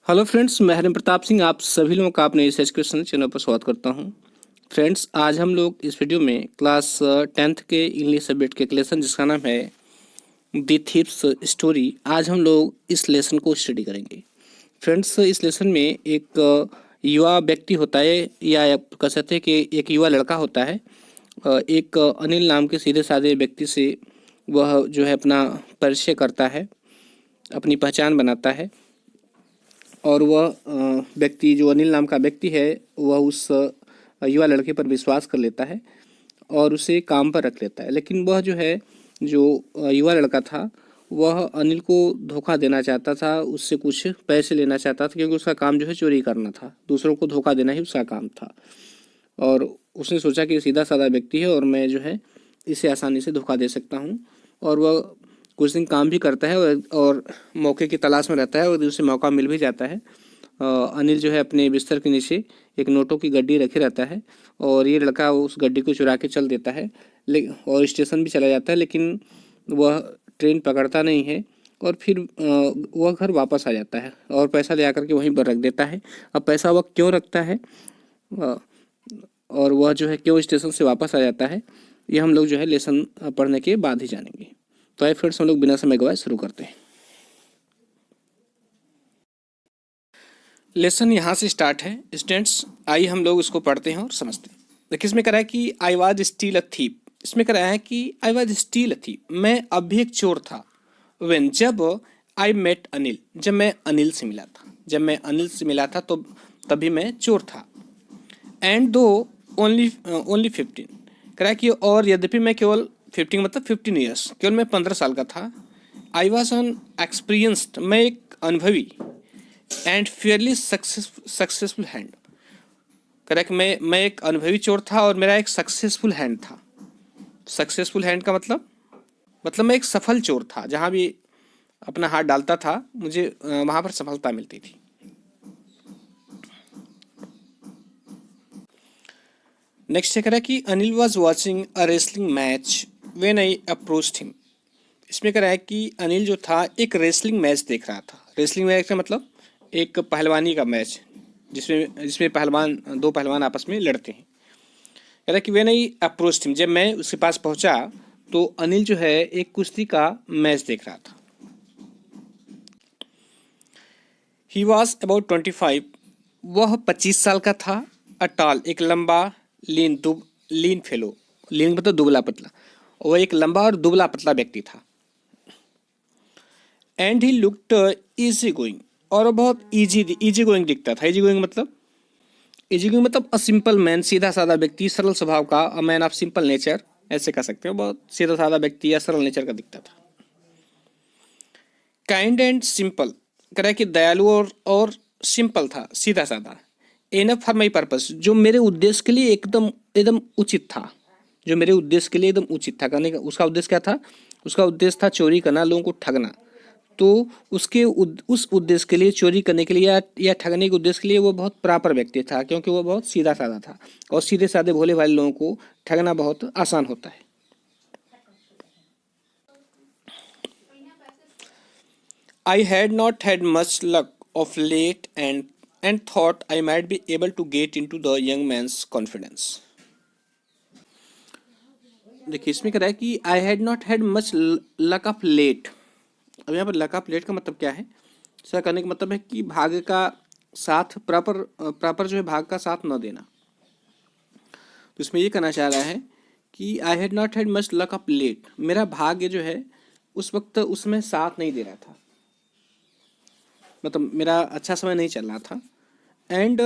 Hello friends, मैं हरिम प्रताप सिंह आप सभी लोगों का अपने इस एजुकेशन चैनल पर स्वागत करता हूं। फ्रेंड्स, आज हम लोग इस वीडियो में क्लास 10th के इंग्लिश सब्जेक्ट के लेसन जिसका नाम है द थीव्स स्टोरी, आज हम लोग इस लेसन को स्टडी करेंगे। फ्रेंड्स, इस लेसन में एक युवा व्यक्ति होता है, या आप कह सकते हैं कि एक युवा लड़का होता है। एक अनिल नाम के सीधे साधे व्यक्ति से वह जो है अपना परिचय करता है, अपनी पहचान बनाता है। और वह व्यक्ति, जो अनिल नाम का व्यक्ति है, वह उस युवा लड़के पर विश्वास कर लेता है और उसे काम पर रख लेता है। लेकिन वह जो है, जो युवा लड़का था, वह अनिल को धोखा देना चाहता था, उससे कुछ पैसे लेना चाहता था, क्योंकि उसका काम जो है चोरी करना था, दूसरों को धोखा देना ही उसका काम था। और उसने सोचा कि सीधा साधा व्यक्ति है और मैं जो है इसे आसानी से धोखा दे सकता हूँ। और वह कुछ दिन काम भी करता है और मौके की तलाश में रहता है, और उसे मौका मिल भी जाता है। अनिल जो है अपने बिस्तर के नीचे एक नोटों की गड्डी रखे रहता है, और ये लड़का उस गड्डी को चुरा के चल देता है, और स्टेशन भी चला जाता है। लेकिन वह ट्रेन पकड़ता नहीं है, और फिर वह घर वापस आ जाता है और पैसा ले आकर के वहीं पर रख देता है। अब पैसा वह क्यों रखता है और वह जो है क्यों स्टेशन से वापस आ जाता है, ये हम लोग जो है लेसन पढ़ने के बाद ही जानेंगे। तो आइए फ्रेंड्स, हम लोग बिना समय गवाए शुरू करते हैं। लेसन यहाँ से स्टार्ट है स्टूडेंट्स। आइए हम लोग इसको पढ़ते हैं और समझते हैं। देखिए, इसमें कह रहा है कि I was steel a thief. इसमें कह रहा है कि I was steel a thief, मैं अब भी एक चोर था। व्हेन, जब आई मेट अनिल, जब मैं अनिल से मिला था। जब मैं अनिल से मिला था तो तभी मैं चोर था। एंड दो ओनली ओनली 15, कह रहा है कि और यद्यपि मैं केवल 15 मतलब 15 ईयर्स, केवल मैं 15 साल का था। आई वॉज एन एक्सपीरियंस्ड, मैं एक अनुभवी, एंड फेयरली सक्सेसफुल हैंड। कह रहा है कि मैं एक अनुभवी चोर था और मेरा एक सक्सेसफुल हैंड था। सक्सेसफुल हैंड का मतलब मैं एक सफल चोर था, जहां भी अपना हाथ डालता था मुझे वहां पर सफलता मिलती थी। नेक्स्ट कह रहा है कि Anil was watching a wrestling match when I approached him. इसमें कह रहा है कि अनिल जो था एक रेसलिंग मैच देख रहा था। रेसलिंग मैच का मतलब एक पहलवानी का मैच, जिसमें जिसमें दो पहलवान आपस में लड़ते हैं। कह रहा है कि व्हेन आई अप्रोच्ड हिम, जब मैं उसके पास पहुंचा तो अनिल जो है एक कुश्ती का मैच देख रहा था। ही वॉज अबाउट 25, वह 25 साल का था। अटाल, एक लंबा, लीन फेलो, लीन मतलब दुबला पतला, वह एक लंबा और दुबला पतला व्यक्ति था। And he looked easy going, और वो बहुत इजी गोइंग दिखता था। इजी गोइंग मतलब अ सिंपल मैन, सीधा साधा व्यक्ति, सरल स्वभाव का, a man of simple nature, ऐसे कह सकते हो। बहुत सीधा साधा व्यक्ति या सरल नेचर का दिखता था। काइंड एंड सिंपल, कह रहा है कि दयालु और सिंपल था, सीधा साधा। एनफ फॉर माई पर्पस, जो मेरे उद्देश्य के लिए एकदम एकदम उचित था। जो मेरे उद्देश्य के लिए एकदम उचित था। करने का उसका उद्देश्य क्या था? उसका उद्देश्य था चोरी करना, लोगों को ठगना। तो उस उद्देश्य के लिए, चोरी करने के लिए या ठगने के उद्देश्य के लिए वो बहुत प्रॉपर व्यक्ति था, क्योंकि वो बहुत सीधा साधा था, और सीधे साधे भोले भाले लोगों को ठगना बहुत आसान होता है। I had not had much luck of late, and thought I might be able to get into the young man's confidence. देखिए, इसमें कह रहा है कि I had not had much luck of late. अब यहाँ पर लक ऑफ लेट का मतलब क्या है? ऐसा करने का मतलब है कि भाग्य का साथ प्रॉपर जो है भाग्य का साथ न देना। तो इसमें ये कहना चाह रहा है कि I had not had much luck of late, मेरा भाग्य जो है उस वक्त उसमें साथ नहीं दे रहा था, मतलब मेरा अच्छा समय नहीं चल रहा था। एंड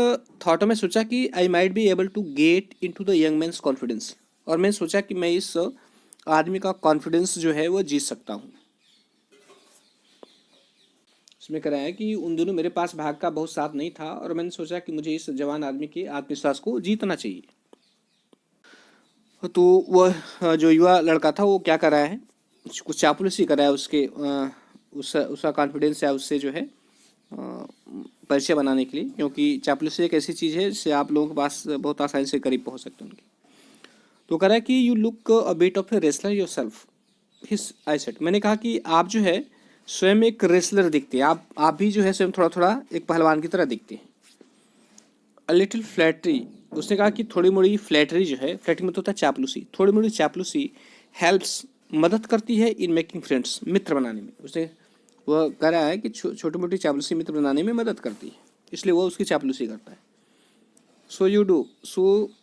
थॉट, में सोचा कि I might be able to get into the young man's confidence, और मैंने सोचा कि मैं इस आदमी का कॉन्फिडेंस जो है वो जीत सकता हूँ। इसमें कह रहा है कि उन दिनों मेरे पास भाग का बहुत साथ नहीं था, और मैंने सोचा कि मुझे इस जवान आदमी के आत्मविश्वास को जीतना चाहिए। तो वह जो युवा लड़का था वो क्या कर रहा है? कुछ चापलूसी कर रहा है उसके उसका कॉन्फिडेंस है उससे जो है परिचय बनाने के लिए, क्योंकि चापलूसी एक ऐसी चीज़ है जिससे आप लोगों के पास बहुत आसानी से करीब पहुंच सकते हैं उनके। तो कह रहा है कि you look a bit of a wrestler your self, his I set, मैंने कहा कि आप जो है स्वयं एक रेसलर दिखते हैं, आप भी जो है स्वयं थोड़ा थोड़ा एक पहलवान की तरह दिखते हैं। अ लिटिल फ्लैटरी, उसने कहा कि थोड़ी मोड़ी फ्लैटरी जो है, फ्लैटरी मतलब होता है चापलूसी, थोड़ी मोड़ी चापलूसी हेल्प्स, मदद करती है इन मेकिंग फ्रेंड्स, मित्र बनाने में। उसे वह कह रहा है कि छोटी मोटी चापलूसी मित्र बनाने में मदद करती है, इसलिए वो उसकी चापलूसी करता है। सो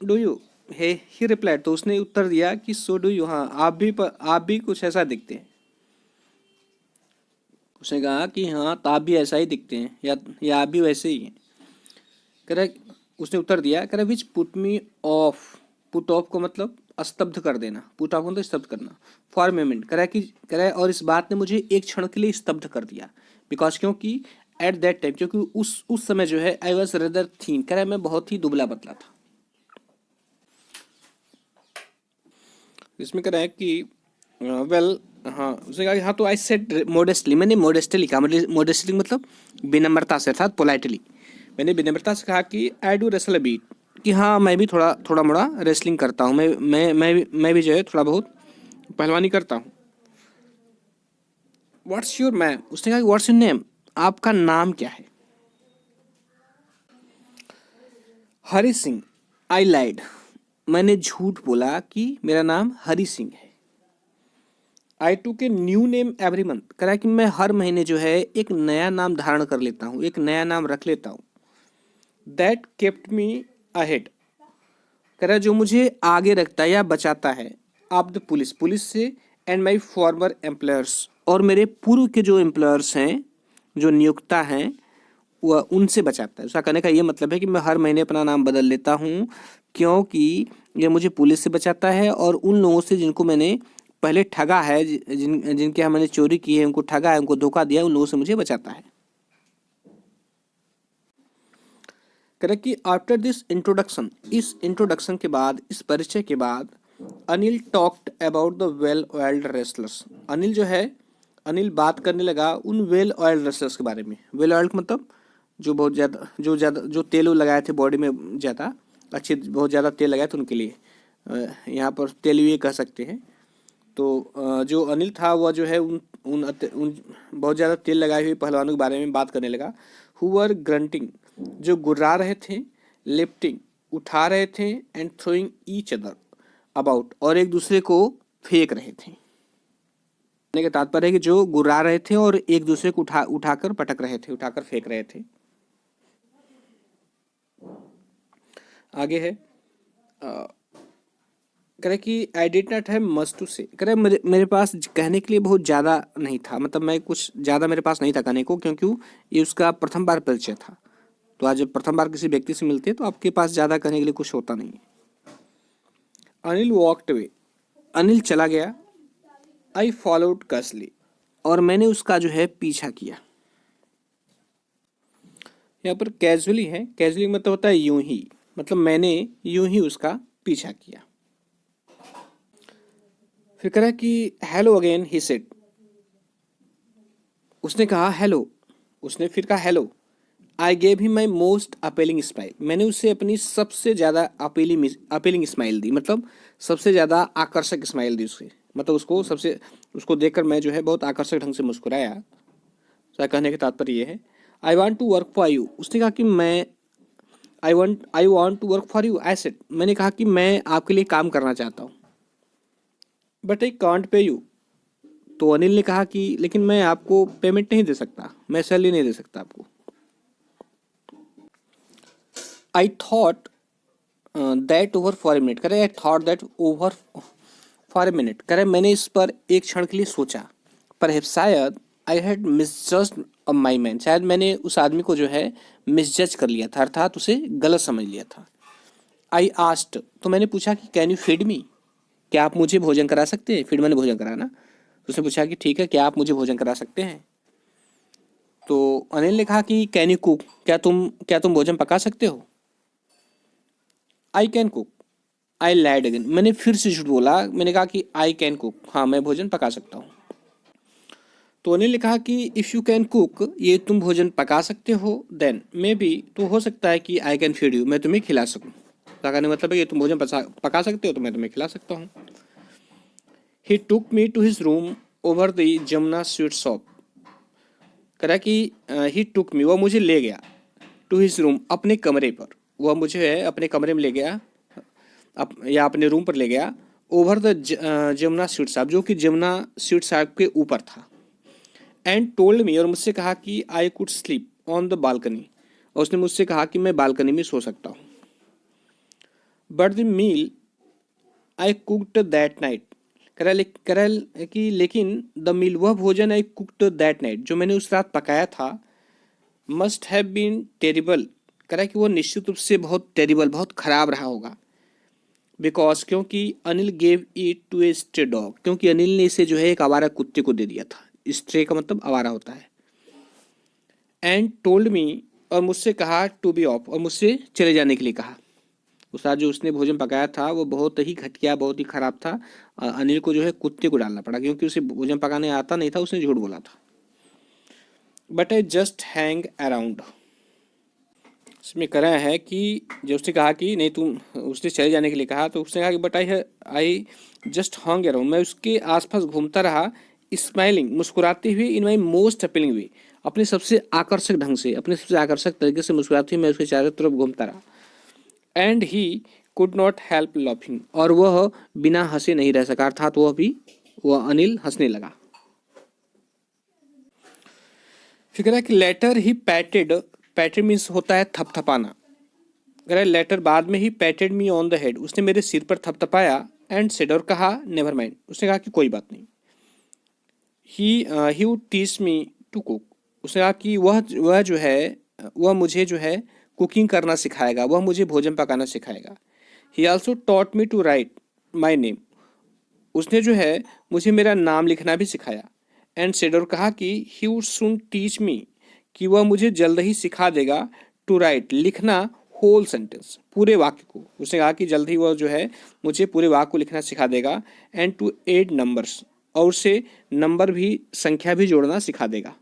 डू यू है ही रिप्लाइड, तो उसने उत्तर दिया कि सो डू यू, हाँ आप भी कुछ ऐसा दिखते हैं। उसने कहा कि हाँ तो आप भी ऐसा ही दिखते हैं, या आप भी वैसे ही हैं। कह रहा, उसने उत्तर दिया, कह रहा which put me of, put off को मतलब स्तब्ध कर देना, पुट ऑफ मतलब स्तब्ध करना, फॉर मोमेंट, कह रहा है और इस बात ने मुझे एक क्षण के लिए स्तब्ध कर दिया, बिकॉज क्योंकि एट दैट टाइम, क्योंकि उस समय जो है आई वॉज रेदर थीन, कह रहा है मैं बहुत ही दुबला पतला था। इसमें कह रहा है कि वेल, हाँ उसने कहा कि हाँ तो आई सेड मोडेस्टली, मैंने मोडेस्टली लिखा, मोडेस्टली मतलब विनम्रता से, अर्थात पोलाइटली, मैंने विनम्रता से कहा कि आई डू रेसल बीट, कि हाँ मैं भी थोड़ा थोड़ा मोड़ा रेसलिंग करता हूँ, मैं भी जो है थोड़ा बहुत पहलवानी करता हूँ। व्हाट्स योर मैम, उसने कहा कि व्हाट्स योर नेम, आपका नाम क्या है। हरी सिंह, आई लाइड, मैंने झूठ बोला कि मेरा नाम हरी सिंह है। आई टू के न्यू नेम एवरी मंथ, कह रहा है कि मैं हर महीने जो है एक नया नाम धारण कर लेता हूँ, एक नया नाम रख लेता हूँ। दैट केप्ट मी अहेड, कह रहा है जो मुझे आगे रखता है या बचाता है, आप द पुलिस, पुलिस से, एंड माई फॉर्मर एम्प्लॉयर्स, और मेरे पूर्व के जो एम्प्लॉयर्स हैं, जो नियोक्ता हैं, वह उनसे बचाता है। उसका कहने का ये मतलब है कि मैं हर महीने अपना नाम बदल लेता हूँ, क्योंकि ये मुझे पुलिस से बचाता है और उन लोगों से जिनको मैंने पहले ठगा है, जिनके यहाँ मैंने चोरी की है, उनको ठगा है, उनको धोखा दिया है, उन लोगों से मुझे बचाता है। करेक्ट कि आफ्टर दिस इंट्रोडक्शन, इस इंट्रोडक्शन के बाद, इस परिचय के बाद, Anil talked about the well oiled wrestlers, Anil जो है, अनिल बात करने लगा उन वेल ऑयल्ड रेसलर्स के बारे में। वेल ऑयल्ड मतलब जो बहुत ज़्यादा जो तेल लगाए थे बॉडी में, ज़्यादा अच्छे, बहुत ज़्यादा तेल लगाए थे उनके लिए, यहाँ पर तेल ये कह सकते हैं। तो जो अनिल था वह जो है उन बहुत ज़्यादा तेल लगाए हुए पहलवानों के बारे में बात करने लगा। हु वर ग्रंटिंग, जो गुर्रा रहे थे, लिफ्टिंग, उठा रहे थे, and throwing each other about, और एक दूसरे को फेंक रहे थे। कहने का तात्पर्य है कि जो गुर्रा रहे थे और एक दूसरे को उठाकर पटक रहे थे, उठाकर फेंक रहे थे। आगे है, कह रहे कि I did not have much to say, कह रहे मेरे पास कहने के लिए बहुत ज़्यादा नहीं था, मतलब मैं कुछ ज़्यादा मेरे पास नहीं था कहने को, क्योंकि ये उसका प्रथम बार परिचय था। तो आज जब प्रथम बार किसी व्यक्ति से मिलते हैं तो आपके पास ज़्यादा कहने के लिए कुछ होता नहीं है। अनिल वॉकड अवे, अनिल चला गया। आई फॉलोड कसली, और मैंने उसका जो है पीछा किया। यहाँ पर कैजुअली है, कैजुअली मतलब होता है यूं ही, मतलब मैंने यूं ही उसका पीछा किया। फिर कह रहा है कि हेलो अगेन ही सेड, उसने कहा हेलो, उसने फिर कहा hello. I gave him my most appealing smile, मैंने उसे अपनी सबसे ज़्यादा अपीलिंग स्माइल दी, मतलब सबसे ज़्यादा आकर्षक स्माइल दी उसे, मतलब उसको देखकर मैं जो है बहुत आकर्षक ढंग से मुस्कुराया। तो कहने का तात्पर्य ये है, I want to work for you, उसने कहा कि मैं I want to work for you, I said, मैंने कहा कि मैं आपके लिए काम करना चाहता हूँ। But I can't pay you, तो अनिल ने कहा कि लेकिन मैं आपको पेमेंट नहीं दे सकता, मैं सैलरी नहीं दे सकता आपको। I thought that over for a minute, करे I thought that over for a minute, करे मैंने इस पर एक क्षण के लिए सोचा, पर शायद आई हैड मिसजज्ड माई मैन, शायद मैंने उस आदमी को जो है मिसजज कर लिया था, अर्थात उसे गलत समझ लिया था। आई आस्ट, तो मैंने पूछा कि कैन यू फीड मी, क्या आप मुझे भोजन करा सकते हैं, फीड मैंने भोजन कराना। तो उसने पूछा कि ठीक है, क्या आप मुझे भोजन करा सकते हैं। तो अनिल ने कहा कि कैन यू कुक, क्या तुम भोजन पका सकते हो। I can cook, I lied again, मैंने फिर से झूठ बोला, मैंने कहा कि आई कैन कुक, हाँ मैं भोजन पका सकता हूँ। तो अनिल ने कहा कि इफ़ यू कैन कुक, ये तुम भोजन पका सकते हो, देन मे बी, तो हो सकता है कि आई कैन फीड यू, मैं तुम्हें खिला सकूँ। कहने मतलब है कि तुम भोजन पका सकते हो तो मैं तुम्हें खिला सकता हूँ। He took me to his room over the Jamuna sweet shop, कह रहा कि ही टुक मी, वह मुझे ले गया, टू हिज रूम, अपने कमरे पर, वह मुझे है अपने कमरे में ले गया, या अपने रूम पर ले गया, ओवर द जमुना स्वीट साहब, जो कि जमुना स्वीट साहब के ऊपर था, एंड टोल्ड मी, और मुझसे कहा कि I could sleep on the balcony, और उसने मुझसे कहा कि मैं बालकनी में सो सकता हूँ। But the meal I cooked that night, कह रहा कि लेकिन द मील, वह भोजन आई कुकड दैट नाइट, जो मैंने उस रात पकाया था, मस्ट हैव बीन टेरिबल, कह रहा है कि वो निश्चित रूप से बहुत टेरिबल, बहुत खराब रहा होगा, बिकॉज, क्योंकि Anil gave it to a stray dog, क्योंकि अनिल ने इसे जो है एक आवारा कुत्ते को दे दिया था। स्ट्रे का मतलब आवारा होता है। एंड टोल्ड मी, और मुझसे कहा टू बी ऑफ, और मुझसे चले जाने के लिए कहा। उस रात जो उसने भोजन पकाया था वो बहुत ही घटिया, बहुत ही खराब था। अनिल को जो है कुत्ते को डालना पड़ा, क्योंकि उसे भोजन पकाने आता नहीं था, उसने झूठ बोला था। But I just hang around, इसमें कह रहा है कि जब उसने कहा कि नहीं तुम, उसने चले जाने के लिए कहा, तो उसने कहा कि but I just hung around, मैं उसके आसपास घूमता रहा, स्माइलिंग, मुस्कुराते हुए, इन माई मोस्ट अपीलिंग वे, अपने सबसे आकर्षक ढंग से, अपने सबसे आकर्षक तरीके से मुस्कुराते हुए मैं उसके चारों तरफ घूमता रहा। And he could not help laughing, और वह बिना हंसे नहीं रह सका, अर्थात वह अनिल हंसने लगा। फिर कह रहा है कि लेटर ही पैटेड, पैटेड मीन्स होता है थपथपाना, कह रहा है लेटर बाद में he patted me on the head, उसने मेरे सिर पर थपथपाया, एंड सेड, और कहा नेवर माइंड, उसने कहा कि कोई बात नहीं। He would teach me to cook, उसने कहा कि वह जो है, वह मुझे जो है कुकिंग करना सिखाएगा, वह मुझे भोजन पकाना सिखाएगा। He also taught me to write my name, उसने जो है मुझे मेरा नाम लिखना भी सिखाया। एंड सेड, और कहा कि he would soon teach me, कि वह मुझे जल्द ही सिखा देगा, टू राइट, लिखना, होल सेंटेंस, पूरे वाक्य को, उसने कहा कि जल्द ही वह जो है मुझे पूरे वाक्य को लिखना सिखा देगा। एंड टू एड नंबर्स, और उसे नंबर भी, संख्या भी जोड़ना सिखा देगा।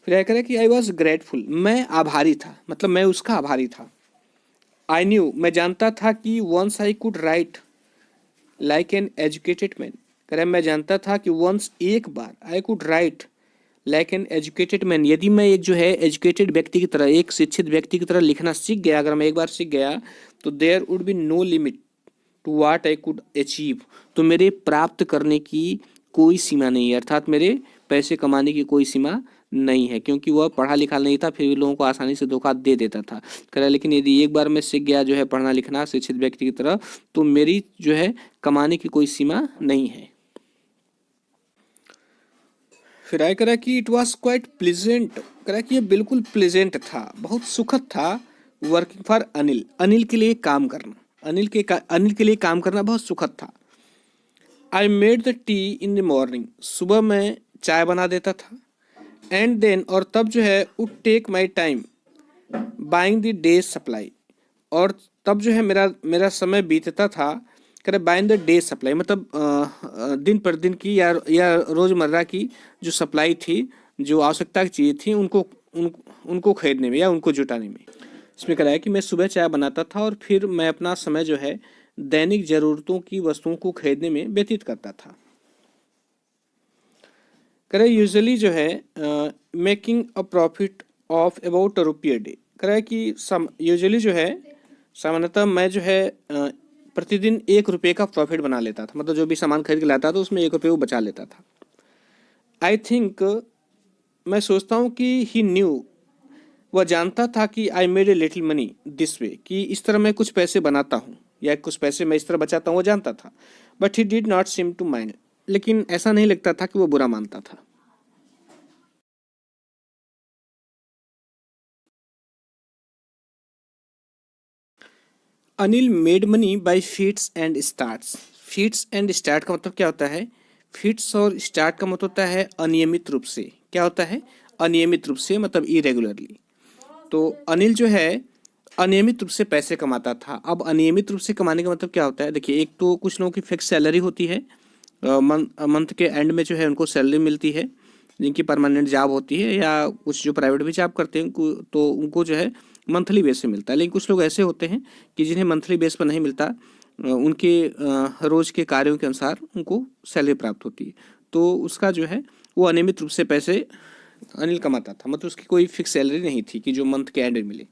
फिर कह रहा है कि आई वॉज ग्रेटफुल, मैं आभारी था, मतलब मैं उसका आभारी था। आई न्यू, मैं जानता था कि once I could write like an educated man, कह रहा है मैं जानता था कि वंस, एक बार, I could write like an educated man, यदि मैं एक जो है एजुकेटेड व्यक्ति की तरह, एक शिक्षित व्यक्ति की तरह लिखना सीख गया, अगर मैं एक बार सीख गया, तो there would be no limit to what I could achieve, तो मेरे प्राप्त करने की कोई सीमा नहीं है, अर्थात मेरे पैसे कमाने की कोई सीमा नहीं है, क्योंकि वह पढ़ा लिखा नहीं था, फिर भी लोगों को आसानी से धोखा दे देता था। कह रहा लेकिन यदि एक बार मैं सीख गया जो है पढ़ना लिखना शिक्षित व्यक्ति की तरह, तो मेरी जो है कमाने की कोई सीमा नहीं है। फिर आए करा कि इट वॉज क्वाइट प्लेजेंट, करा कि ये बिल्कुल प्लेजेंट था, बहुत सुखद था, वर्किंग फॉर अनिल, अनिल के लिए काम करना, अनिल के लिए काम करना बहुत सुखद था। I made the T in the morning, सुबह मैं चाय बना देता था। एंड देन, और तब जो है, would take my time buying the day's supply, और तब जो है मेरा समय बीतता था, करे बाइंग द डेज सप्लाई, मतलब दिन पर दिन की या रोज़मर्रा की जो सप्लाई थी, जो आवश्यकता की चीज़ें थी, उनको खरीदने में या उनको जुटाने में। इसमें कह रहा है कि मैं सुबह चाय बनाता था, और फिर मैं अपना समय जो है दैनिक ज़रूरतों की वस्तुओं को खरीदने में व्यतीत करता था। करे यूजुअली जो है making a profit of about ₹1 day, करे कि यूजुअली जो है सामान्यतः मैं जो है प्रतिदिन ₹1 का प्रॉफिट बना लेता था, मतलब जो भी सामान खरीद के लाता था उसमें ₹1 वो बचा लेता था। आई थिंक, मैं सोचता हूँ कि ही न्यू, वह जानता था कि I made a little money this way, कि इस तरह मैं कुछ पैसे बनाता हूँ या कुछ पैसे मैं इस तरह बचाता हूँ, वो जानता था। But he did not seem to mind, लेकिन ऐसा नहीं लगता था कि वो बुरा मानता था। Anil made money by feats and starts, feats and start का मतलब क्या होता है? फीट्स और स्टार्ट का मतलब होता है अनियमित रूप से। क्या होता है? अनियमित रूप से, मतलब इरेगुलरली। तो अनिल जो है अनियमित रूप से पैसे कमाता था। अब अनियमित रूप से कमाने का मतलब क्या होता है? देखिए, एक तो कुछ लोगों की फिक्स सैलरी होती है, मंथ के एंड में जो है उनको सैलरी मिलती है, जिनकी परमानेंट जॉब होती है, या कुछ जो प्राइवेट भी जॉब करते हैं उनको, तो उनको जो है मंथली बेस पे मिलता है। लेकिन कुछ लोग ऐसे होते हैं कि जिन्हें मंथली बेस पर नहीं मिलता, उनके रोज़ के कार्यों के अनुसार उनको सैलरी प्राप्त होती है। तो उसका जो है वो अनियमित रूप से पैसे अनिल कमाता था, मतलब उसकी कोई फिक्स सैलरी नहीं थी कि जो मंथ के एंड में मिले।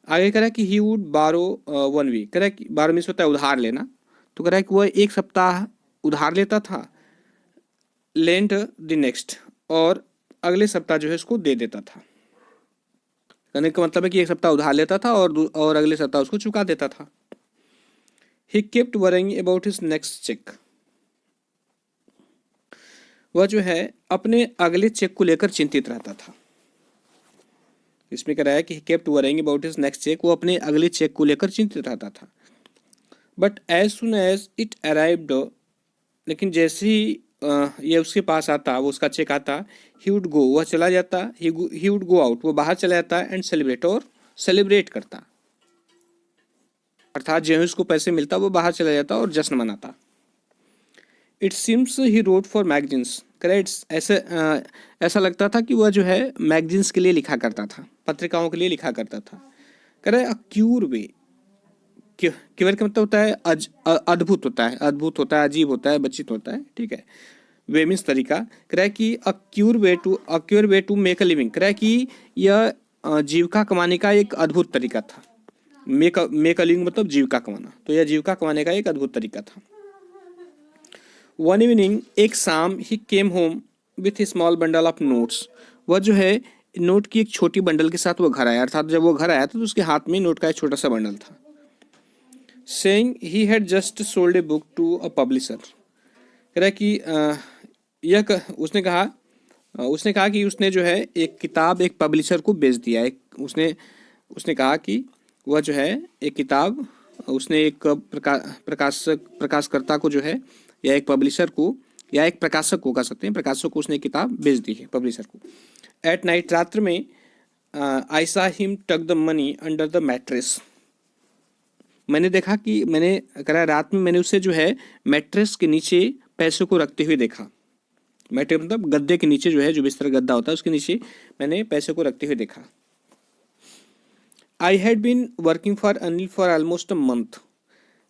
आगे कह रहा है कि ही वुड बारो 1 वीक, कह रहा है कि बारो मीन्स होता है उधार लेना, तो कह रहा है कि वह 1 सप्ताह उधार लेता था, लेंट द नेक्स्ट, और अगले सप्ताह जो है उसको दे देता था। कहने का मतलब है कि 1 सप्ताह उधार लेता था और अगले सप्ताह उसको चुका देता था। He kept worrying about his next cheque, वह जो है अपने अगले चेक को लेकर चिंतित रहता था। इसमें कह रहा है कि he kept worrying about his next cheque, वो अपने अगले चेक को लेकर चिंतित रहता था। But as soon as it arrived, लेकिन जैसे ही ये उसके पास आता, वो उसका चेक आता, ही वुड गो, वह चला जाता, ही वुड गो आउट, वो बाहर चला जाता, एंड सेलिब्रेट, और सेलिब्रेट करता, अर्थात जो उसको पैसे मिलता वो बाहर चला जाता और जश्न मनाता। It seems he wrote for magazines, correct, ऐसा लगता था कि वह जो है मैगजीन्स के लिए लिखा करता था, पत्रिकाओं के लिए लिखा करता था। कह रहे अक्यूर वे, क्यूर का मतलब होता है अद्भुत होता है, अद्भुत होता है, अजीब होता है, बचित होता है, ठीक है। वे मीन्स तरीका, कह रहा है कि acquire way to make a living, कह रहा है कि यह जीविका कमाने का एक अद्भुत तरीका था। मेक अ लिविंग मतलब जीविका कमाना, तो यह जीविका कमाने का एक अद्भुत तरीका था। वन इवनिंग, एक शाम, he came home with a small bundle of notes, वह जो है नोट की एक छोटी बंडल के साथ वो घर आया, अर्थात जब वो घर आया तो उसके हाथ में नोट का एक छोटा सा बंडल था। Saying he had just sold a book to a publisher, कह रहा है कि उसने कहा कि उसने जो है एक किताब एक पब्लिशर को बेच दिया। उसने कहा कि वह जो है एक किताब उसने एक प्रकाशकर्ता को जो है, या एक पब्लिशर को, या एक प्रकाशक को कह सकते हैं, प्रकाशक को उसने किताब बेच दी है, पब्लिशर को। एट नाइट, रात्र में, आई सा हिम टक the money under the mattress, मैंने देखा कि मैंने करा रात में मैंने उसे जो है मैट्रेस के नीचे पैसे को रखते हुए देखा। मैट्रेस मतलब गद्दे के नीचे जो है, जो बिस्तर गद्दा होता है उसके नीचे मैंने पैसे को रखते हुए देखा। I had been working for Anil for almost a month,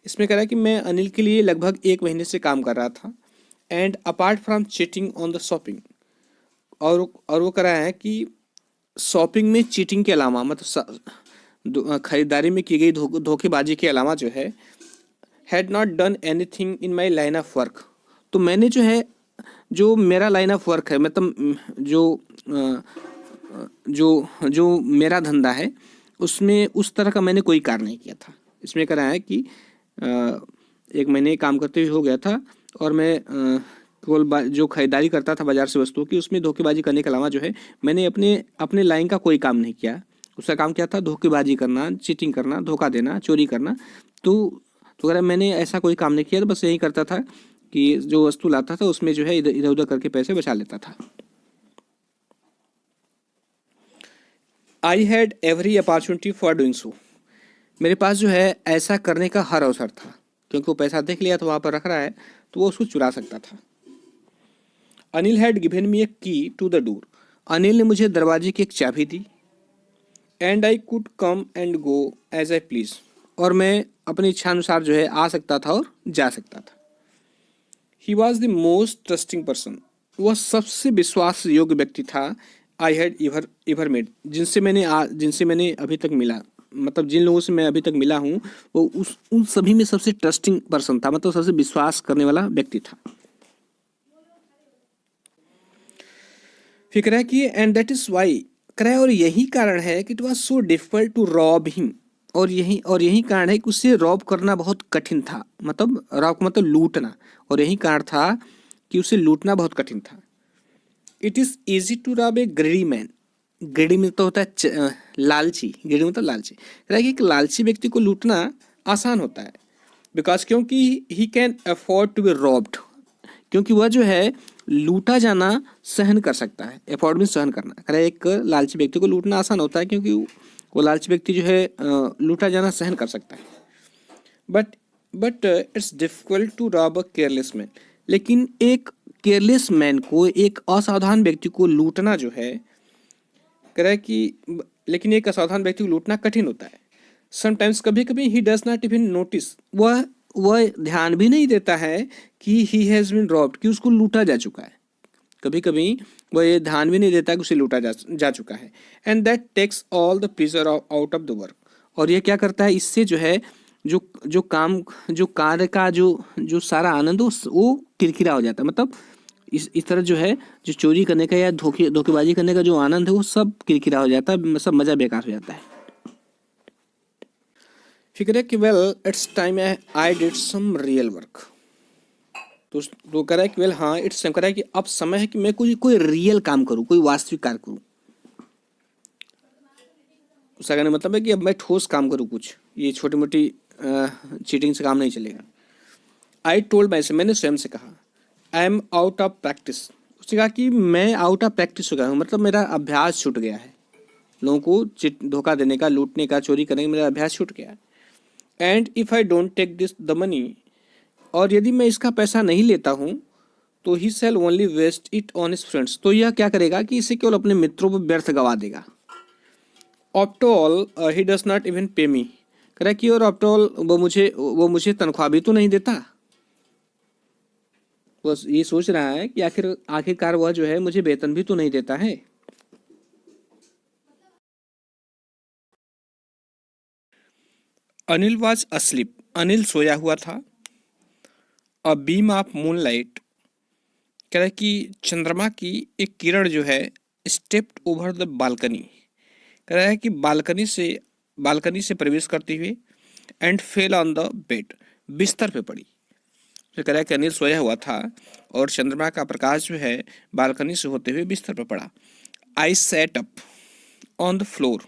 इसमें कह रहा है कि मैं अनिल के लिए लगभग 1 महीने से काम कर रहा था। And apart from cheating on the shopping, और वो कह रहा है कि शॉपिंग में चीटिंग के अलावा, मतलब खरीदारी में की गई धोखेबाजी के अलावा जो है, had not done anything in my line of work, तो मैंने जो है जो मेरा लाइन ऑफ वर्क है, मतलब जो मेरा धंधा है उसमें उस तरह का मैंने कोई कार्य नहीं किया था। इसमें कह रहा है कि 1 महीने काम करते हुए हो गया था, और मैं केवल जो खरीदारी करता था बाजार से वस्तुओं की, उसमें धोखेबाजी करने के अलावा जो है मैंने अपने लाइन का कोई काम नहीं किया। उसका काम क्या था? धोखेबाजी करना, चीटिंग करना, धोखा देना, चोरी करना। तो अगर मैंने ऐसा कोई काम नहीं किया, तो बस यही करता था कि जो वस्तु लाता था उसमें जो है इधर उधर करके पैसे बचा लेता था। I had every opportunity for doing so, मेरे पास जो है ऐसा करने का हर अवसर था, क्योंकि वो पैसा देख लिया तो वहाँ पर रख रहा है तो वो उसको चुरा सकता था। अनिल हैड गिवन मी ए की टू द डोर, अनिल ने मुझे दरवाजे की एक चाबी दी। And I could come and go as I please, और मैं अपनी इच्छा अनुसार जो है आ सकता था और जा सकता था। He was the most trusting person, वह सबसे विश्वास योग्य व्यक्ति था। आई हैड एवर मेट, जिनसे मैंने अभी तक मिला, मतलब जिन लोगों से मैं अभी तक मिला हूँ, वो उन सभी में सबसे ट्रस्टिंग पर्सन था, मतलब सबसे विश्वास करने वाला व्यक्ति था। फिक्र है कि एंड दैट इज वाई, करे और यही कारण है कि it was so difficult to rob him, और यही कारण है कि उससे रॉब करना बहुत कठिन था, मतलब रॉब मतलब लूटना, और यही कारण था कि उसे लूटना बहुत कठिन था। It is easy to rob a greedy man, greedy में तो होता है लालची, ग्रेडी मतलब लालची, कह कि एक लालची व्यक्ति को लूटना आसान होता है। बिकॉज क्योंकि he can afford to be robbed, क्योंकि वह जो है लूटा जाना सहन कर सकता है। अफोर्ड में सहन करना, कह एक लालची व्यक्ति को लूटना आसान होता है क्योंकि वो लालची व्यक्ति जो है लूटा जाना सहन कर सकता है। But it's difficult to rob a careless man, लेकिन एक केयरलेस मैन को, एक असावधान व्यक्ति को लूटना जो है, कह रहा है कि लेकिन एक असावधान व्यक्ति को लूटना कठिन होता है। समटाइम्स, कभी कभी he does not even notice, वह ध्यान भी नहीं देता है कि ही हैज़ बीन रॉब्ड, कि उसको लूटा जा चुका है। कभी कभी वो ये ध्यान भी नहीं देता कि उसे लूटा जा चुका है। And that takes all the pleasure out of the work. और ये क्या करता है, इससे जो है जो जो काम जो कार्य का जो सारा आनंद वो किरकिरा हो जाता है। मतलब इस तरह जो है जो चोरी करने का या धोखेबाजी करने का जो आनंद है वो सब किरकिरा हो जाता है, सब मजा बेकार हो जाता है। फिर है कि well it's time I did some real work. तो कह रहा है कि वेल हाँ इट्स टाइम, कह रहा है कि अब समय है कि मैं कोई रियल काम करूँ, कोई वास्तविक कार्य करूँ। उसका कहने मतलब है कि अब मैं ठोस काम करूँ कुछ, ये छोटी मोटी चीटिंग से काम नहीं चलेगा। आई टोल्ड माई से, मैंने स्वयं से कहा, I am out of practice. उसने कहा कि मैं आउट ऑफ प्रैक्टिस हो गया हूँ, मतलब मेरा अभ्यास छूट गया है। लोगों को धोखा देने का, लूटने का, चोरी करने का मेरा अभ्यास छूट गया है। And if I don't take this the money, और यदि मैं इसका पैसा नहीं लेता हूँ तो he sell only waste it on his friends. तो यह क्या करेगा कि इसे केवल अपने मित्रों पर व्यर्थ गवा देगा। After all he does not even पे मी। कह रहा है कि और आफ्टर ऑल वो मुझे तनख्वाह भी तो नहीं देता। बस ये सोच रहा है कि आखिरकार वह जो है मुझे वेतन भी तो नहीं देता है। अनिल वाज अस्लीप, अनिल सोया हुआ था। अ बीम ऑफ मूनलाइट, कह रहा है कि चंद्रमा की एक किरण जो है स्टेप्ड ओवर द बालकनी, कह रहा है कि बालकनी से प्रवेश करते हुए and fell on the bed, बिस्तर पे पड़ी। तो कह रहा है कि अनिल सोया हुआ था और चंद्रमा का प्रकाश जो है बालकनी से होते हुए बिस्तर पर पड़ा। I sat up on the floor,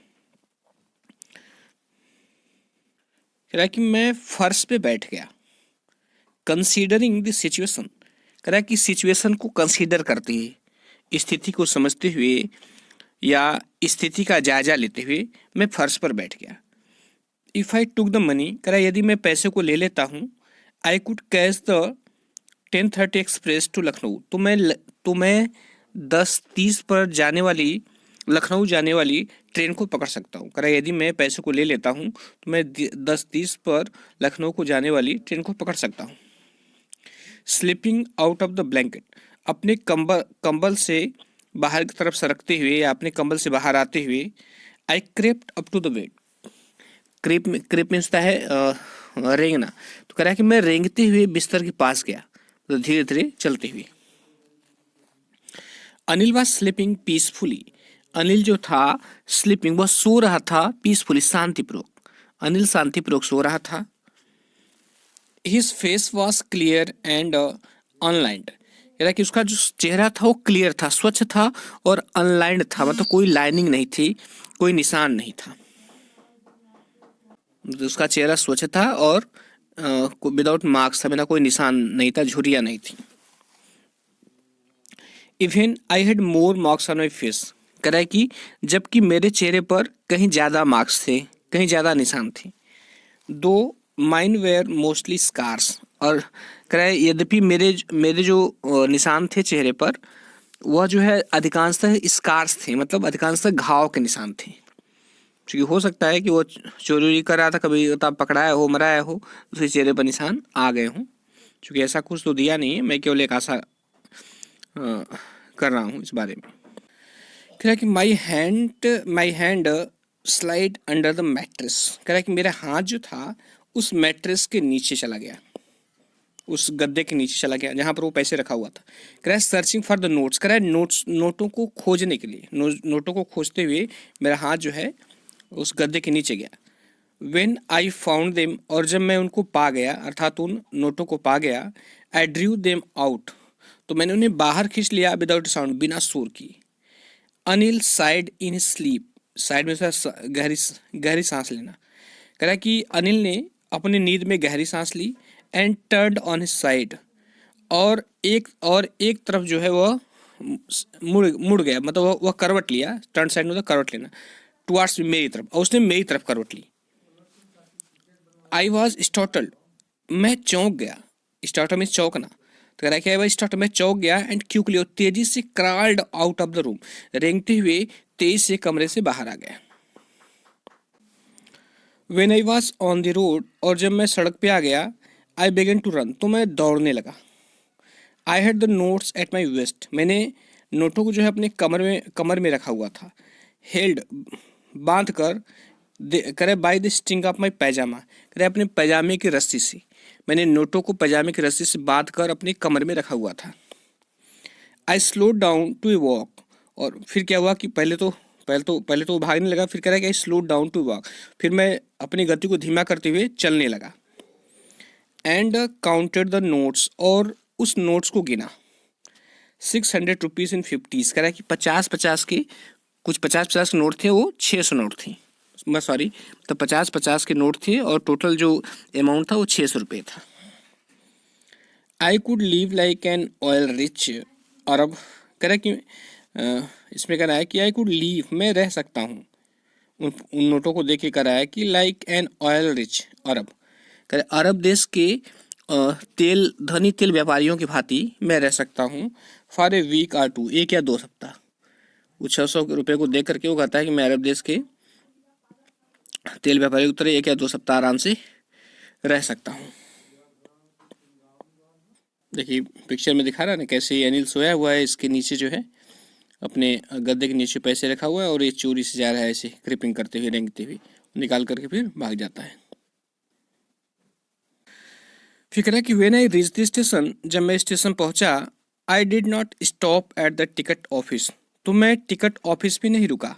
कह रहा है कि मैं फर्श पे बैठ गया। कंसीडरिंग द सिचुएशन, कह रहा है कि सिचुएशन को कंसीडर करते हुए, स्थिति को समझते हुए या स्थिति का जायजा लेते हुए मैं फर्श पर बैठ गया। If I took the money, कह रहा है यदि मैं पैसे को ले लेता हूँ, I could catch the 10:30 express to Lucknow. तो मैं 10:30 पर जाने वाली लखनऊ जाने वाली ट्रेन को पकड़ सकता हूँ। कह रहा है यदि मैं पैसे को ले लेता हूँ तो मैं 10:30 पर लखनऊ को जाने वाली ट्रेन को पकड़ सकता हूँ। Sleeping out of the blanket, अपने कंबल से बाहर की तरफ सरकते हुए या अपने कंबल से बाहर आते हुए, I crept up to the bed. Crept मिलता है रेंगना। तो कह रहा है कि मैं रेंगते हुए बिस्तर के पास गया, तो धीरे धीरे चलते हुए। Anil was sleeping peacefully, Anil जो था स्लीपिंग वह सो रहा था, पीसफुली शांतिपूर्वक, अनिल शांतिपूर्वक सो रहा था। His face was clear and unlined, यानी कि उसका जो चेहरा था वो क्लियर था, स्वच्छ था और अनलाइंड था, मतलब कोई लाइनिंग नहीं थी, कोई निशान नहीं था। उसका चेहरा स्वच्छ था और विदाउट मार्क्स था, बिना कोई निशान नहीं था, झुर्रियाँ नहीं थी। Even I had more marks on my face, कह रहा है कि जबकि मेरे चेहरे पर कहीं ज़्यादा मार्क्स थे, कहीं ज़्यादा निशान थे। दो माइन वेयर मोस्टली स्कार्स, और कह रहा है यद्यपि मेरे जो निशान थे चेहरे पर वह जो है अधिकांशतः स्कार्स थे, मतलब अधिकांशतः घाव के निशान थे। क्योंकि हो सकता है कि वो चोरी कर रहा था, कभी तब पकड़ाया हो, मराया हो, उसके चेहरे पर निशान आ गए हों। क्योंकि ऐसा कुछ तो दिया नहीं है, मैं केवल एक आशा कर रहा हूँ इस बारे में। कह रहा है कि my hand slide under the mattress, कह रहा है कि मेरा हाथ जो था उस मैट्रेस के नीचे चला गया, उस गद्दे के नीचे चला गया जहाँ पर वो पैसे रखा हुआ था। कह रहा है सर्चिंग फॉर द नोट्स, कह रहा है नोटों को खोजने के लिए, नोटों को खोजते हुए मेरा हाथ जो है उस गद्दे के नीचे गया। वेन आई फाउंड देम, और जब मैं उनको पा गया, अर्थात उन नोटों को पा गया, आई ड्रू देम आउट, तो मैंने उन्हें बाहर खींच लिया, विदाउट साउंड, बिना शोर की। Anil side in sleep, side में गहरी गहरी सांस लेना, कह रहा है कि अनिल ने अपनी नींद में गहरी सांस ली। And turned on his side, और एक तरफ जो है वह मुड़ गया, मतलब वह करवट लिया। टर्न साइड मतलब करवट लेना, टुवार्ड्स मेरी तरफ, और उसने मेरी तरफ करवट ली। आई वॉज स्टार्टल्ड, मैं चौंक गया, स्टार्टल में चौंकना, तो कह रहा है कि आई वॉज स्टार्टल्ड, मैं चौंक गया। एंड क्विकली, और तेजी से, crawled out of the room, रेंगते हुए तेज से कमरे से बाहर आ गया। When I was on the road, और जब मैं सड़क पे आ गया, आई बिगन टू रन, तो मैं दौड़ने लगा। I had the notes at my waste, मैंने नोटों को जो है अपने कमर में रखा हुआ था। हेल्ड, बांध कर, करे by the string of my pyjama, करे अपने पैजामे की रस्सी से, मैंने नोटों को पैजामे की रस्सी से बांध कर अपने कमर में रखा हुआ था। I slow down to a walk, और फिर क्या हुआ कि पहले तो वो भागने लगा, फिर कह रहा है कि I slow down to walk, फिर मैं अपनी गति को धीमा करते हुए चलने लगा। एंड काउंटेड द नोट्स, और उस नोट्स को गिना। 600 रुपीज़ इन 50s, कह रहा है कि 50-50 के, कुछ 50-50 के नोट थे, वो 600 नोट थी, मैं सॉरी, तो 50-50 के नोट थे और टोटल जो अमाउंट था वो 600 रुपये था। I could live like an oil rich Arab, कह रहा है कि इसमें कह रहा है कि आई कुड लीव, मैं रह सकता हूँ, उन नोटों को देख के कह रहा है कि like an oil rich Arab, कह रहा अरब देश के धनी तेल व्यापारियों की भांति मैं रह सकता हूँ। For a week or two, 1 या 2 सप्ताह। वो 600 रुपये को देख करके वो कहता है कि मैं अरब देश के तेल व्यापारियों की तरह 1 या 2 सप्ताह आराम से रह सकता हूँ। देखिए पिक्चर में दिखा रहा है ना कैसे अनिल सोया हुआ है, इसके नीचे जो है अपने गद्दे के नीचे पैसे रखा हुआ है और ये चोरी से जा रहा है, ऐसे क्रिपिंग करते हुए, रेंगते हुए, निकाल करके फिर भाग जाता है। फिर कह रहा है कि when I reach the station, जब मैं स्टेशन पहुंचा, आई did not stop at the ticket office, तो मैं टिकट ऑफिस भी नहीं रुका।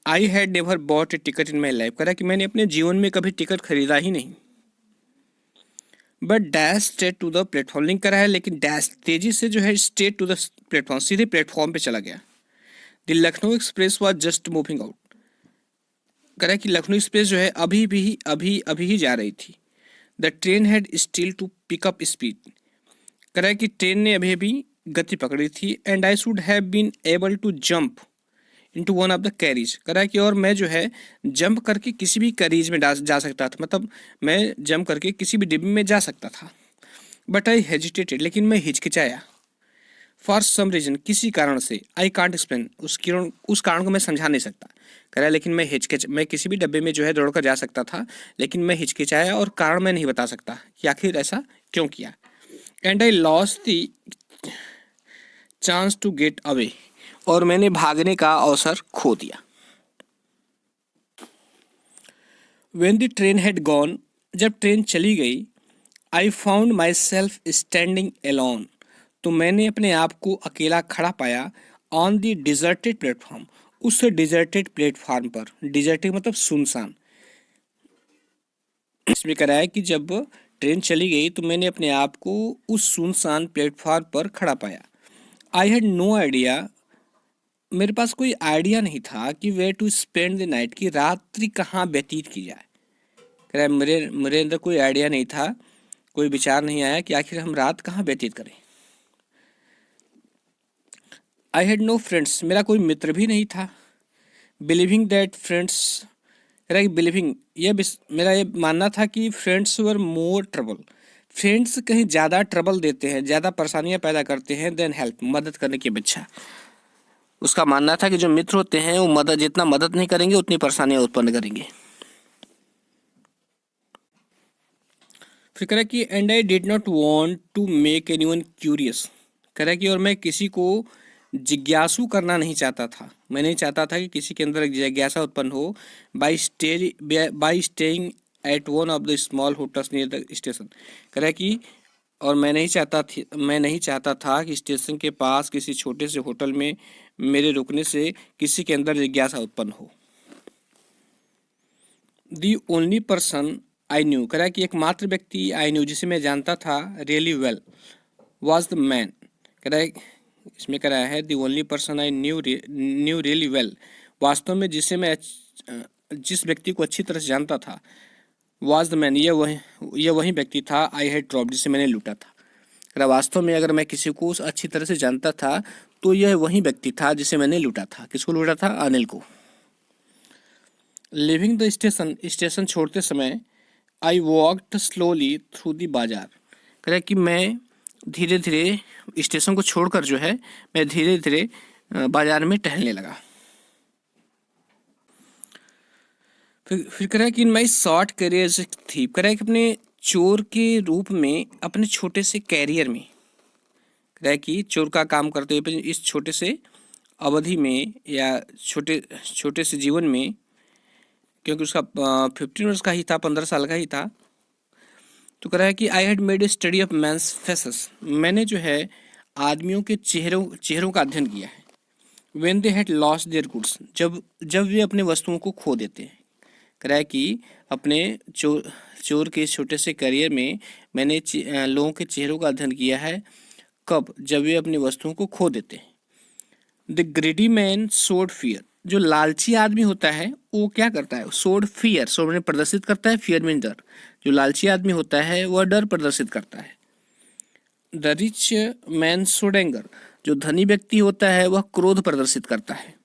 I had never bot A ticket in my life, कह रहा है कि मैंने अपने जीवन में कभी टिकट खरीदा ही नहीं। But dash straight to the platform, link करा है, लेकिन डैश तेजी से जो है स्ट्रेट टू द प्लेटफॉर्म, सीधे प्लेटफॉर्म पे चला गया। The Lucknow express was just moving out, कह रहा है कि लखनऊ एक्सप्रेस जो है अभी ही जा रही थी। The train had still to pick up speed, कह रहा है कि ट्रेन ने अभी अभी गति पकड़ी थी। And I should have been able to jump into one of the carriage, कह रहा है कि और मैं जो है जंप करके किसी भी कैरीज में जा सकता था, मतलब मैं जंप करके किसी भी डिब्बे में जा सकता था। बट आई हेजिटेटेड, लेकिन मैं हिचकिचाया। फॉर सम रीजन, किसी कारण से, आई कांट एक्सप्लेन, उस कारण को मैं समझा नहीं सकता, कह रहा है लेकिन मैं किसी भी डब्बे में जो है दौड़कर जा सकता था, लेकिन मैं हिचकिचाया और कारण मैं नहीं बता सकता कि आखिर ऐसा क्यों किया। And I lost the chance to get away, और मैंने भागने का अवसर खो दिया। When the train had gone, जब ट्रेन चली गई, I found myself standing alone, तो मैंने अपने आप को अकेला खड़ा पाया। ऑन द डिजर्टेड प्लेटफॉर्म, उस डिजर्टेड प्लेटफॉर्म पर, डिजर्टेड मतलब सुनसान। इसमें कह रहा है कि जब ट्रेन चली गई तो मैंने अपने आप को उस सुनसान प्लेटफॉर्म पर खड़ा पाया। आई हैड नो आइडिया, मेरे पास कोई आइडिया नहीं था कि way to spend the night, की रात्रि कहाँ व्यतीत की जाए। कह रहा है मेरे अंदर कोई आइडिया नहीं था, कोई विचार नहीं आया कि आखिर हम रात कहाँ व्यतीत करें। आई हैड नो फ्रेंड्स, मेरा कोई मित्र भी नहीं था। बिलीविंग दैट फ्रेंड्स, कह रहा है बिलीविंग, मेरा ये मानना था कि friends were more trouble, friends कहीं ज़्यादा ट्रबल देते हैं, ज़्यादा परेशानियाँ पैदा करते हैं देन हेल्प, मदद करने की अपेक्षा। उसका मानना था कि जो मित्र होते हैं वो जितना मदद नहीं करेंगे उतनी परेशानियां उत्पन्न करेंगे। फिर कह रहा कि and I did not want to make anyone curious, कह रहा कि और मैं किसी को जिज्ञासु करना नहीं चाहता था, मैं नहीं चाहता था कि किसी के अंदर जिज्ञासा उत्पन्न हो। By staying at one of the small hotels near the station, कह रहा कि और मैं नहीं चाहता था कि स्टेशन के पास किसी छोटे से होटल में मेरे रुकने से किसी के अंदर जिज्ञासा उत्पन्न हो। The only person I knew, कह रहा है कि एकमात्र व्यक्ति आई न्यू जिसे मैं जानता था really well was the man, कह रहा है इसमें कह रहा है the only person I knew really well, वास्तव में जिस व्यक्ति को अच्छी तरह से जानता था, वॉज द मैन, ये वही व्यक्ति था, आई हैड ड्रॉप, जिसे मैंने लूटा था। कह रहा वास्तव में अगर मैं किसी को अच्छी तरह से जानता था तो यह वही व्यक्ति था जिसे मैंने लूटा था। किसको लूटा था? अनिल को। लिविंग द स्टेशन, स्टेशन छोड़ते समय, I walked slowly through the बाजार, कह रहा कि मैं धीरे धीरे स्टेशन को छोड़कर जो है मैं धीरे धीरे बाजार में टहलने लगा। फिर कह रहा है कि इन माई शॉर्ट करियर थी, कह रहा है कि अपने चोर के रूप में अपने छोटे से कैरियर में, कह रहा है कि चोर का काम करते हुए इस छोटे से अवधि में या छोटे छोटे से जीवन में, क्योंकि उसका 15 वर्ष का ही था, 15 साल का ही था, तो कह रहा है कि I had made a study of men's faces, मैंने जो है आदमियों के चेहरों का अध्ययन किया है। When they had lost their goods, जब जब वे अपने वस्तुओं को खो देते हैं। कह रहा है कि अपने चोर के छोटे से करियर में मैंने लोगों के चेहरों का अध्ययन किया है। कब? जब वे अपनी वस्तुओं को खो देते हैं। The greedy man showed fear, जो लालची आदमी होता है वो क्या करता है? शोड फियर, शोड मैंने प्रदर्शित करता है, फियर मीन डर। जो लालची आदमी होता है वह डर प्रदर्शित करता है। The rich man showed anger, जो धनी व्यक्ति होता है वह क्रोध प्रदर्शित करता है।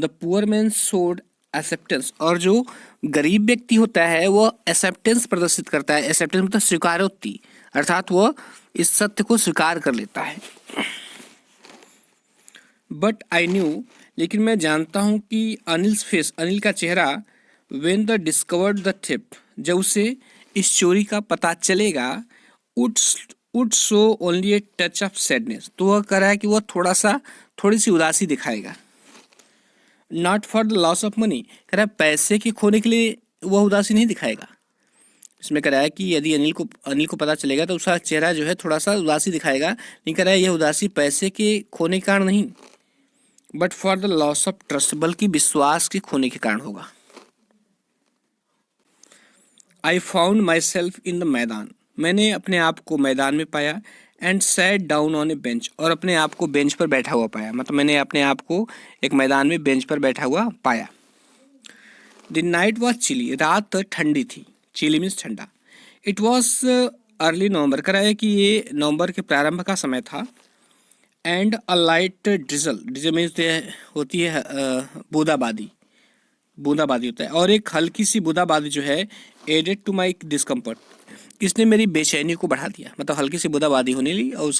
The poor man showed acceptance, और जो गरीब व्यक्ति होता है वह एक्सेप्टेंस प्रदर्शित करता है। एक्सेप्टेंस मतलब स्वीकारोक्ति, अर्थात वह इस सत्य को स्वीकार कर लेता है। बट आई न्यू, लेकिन मैं जानता हूं कि अनिल्स फेस, अनिल का चेहरा, when the discovered the theft, जब उसे इस चोरी का पता चलेगा, would show only a touch of sadness, तो वह कह रहा है कि वह थोड़ी सी उदासी दिखाएगा। Not for the loss of money, कह रहा है पैसे के खोने के लिए वह उदासी नहीं दिखाएगा। इसमें कह रहा है कि यदि अनिल को पता चलेगा तो उसका चेहरा जो है थोड़ा सा उदासी दिखाएगा, नहीं कह रहा है यह उदासी पैसे के खोने के कारण नहीं, but for the loss of trust, बल्कि विश्वास के खोने के कारण होगा। आई found my self in the मैदान, मैंने अपने आप को मैदान में पाया। And sat down on A bench, और अपने आप को बेंच पर बैठा हुआ पाया, मतलब मैंने अपने आप को एक मैदान में बेंच पर बैठा हुआ पाया। द नाइट वॉज चिली, रात ठंडी थी। चिली मीन्स ठंडा। इट वॉज अर्ली नवंबर, कह रहा है कि ये नवंबर के प्रारंभ का समय था। And a light drizzle, drizzle means होती है बूंदाबांदी, बूंदाबांदी होता है, और एक हल्की सी बूंदाबांदी जो है एडेड टू माई डिस्कम्फर्ट, इसने मेरी बेचैनी को बढ़ा दिया, मतलब हल्की सी बूंदाबांदी होने लगी और